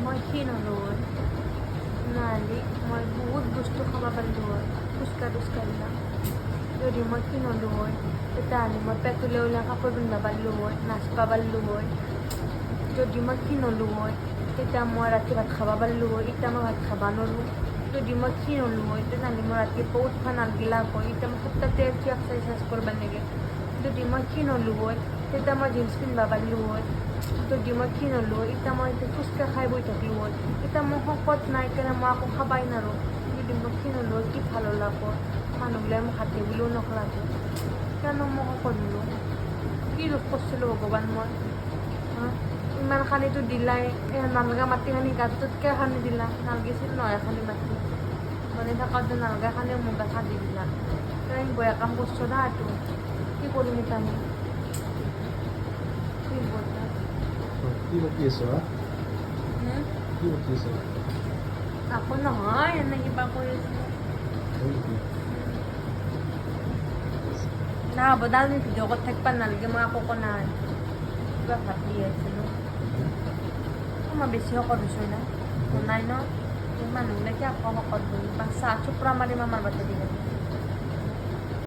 মই ক্ষীণ হ'লোঁ হয় নহ'লে মই বহুত বস্তু খাব পাৰিলোঁ হয় ফুচকা টুচকা বিলাক যদি মই ক্ষীণ হ'লোঁ হয় তেতিয়াহ'লে মই পেটুলে ওলাই কাপোৰ পিন্ধিব পাৰিলোঁ হয় নাচিব পাৰিলোঁ হয় যদি মই ক্ষীণ হ'লোঁ হয় তেতিয়া মই ৰাতি ভাত খাব পাৰিলোঁ হয় এতিয়া মই ভাত খাব নোৱাৰোঁ যদি মই ক্ষীণ হ'লোঁ হয় তেতিয়াহ'লে মই ৰাতিপুৱা উঠিব নালাগিলে হয় এতিয়া মই সপ্তাহতে উঠি এক্সাৰচাইজ কৰিব লাগে যদি মই ক্ষীণ হ'লোঁ হয় তেতিয়া মই জিন্স পিন্ধিব পাৰিলোঁ হয় যদি মই ক্ষীণ হ'লোঁ হয় এতিয়া মই ফুচকা খাই বহি থাকিলোঁ হয় এতিয়া মই শকত নাই কাৰণে মই একো খাবই নোৱাৰোঁ যদি মই ক্ষীণ হ'লোঁ হয় কি ভাল হ'ল আকৌ মানুহবিলাকে মোক হাতে বুলিও নকলাকে কিয়নো মই শকত হ'লোঁ কি দুখ কৰিছিলোঁ ভগৱান মই ইমান খানিটো দিলাই নালগা মাটিখিনি গাটোতকৈ খানি দিলা নালগিছিল নহয় খানি মাটি মানে থাকোঁতে নালগা খানি মোক গাত খান্দি দিলা তই বেয়া কাম কৰিছ না এইটো কি কৰিম এতিয়া মই কি বদলা কি বকি আছো কি বকি আছো আকৌ নহয় এনে কিবা কৰি আছিলোঁ না হ'ব দা আমি ভিডিঅ' কৰি থাকিব নালাগে মই একো কোৱা নাই কিবা ভাবি আছিলোঁ মই বেছি শকত হৈছোঁ না নাই ন মানুহবিলাকে আকৌ শকত বুলি বা চাহ চোপৰা মাৰিম আমাৰ বাটে দিলে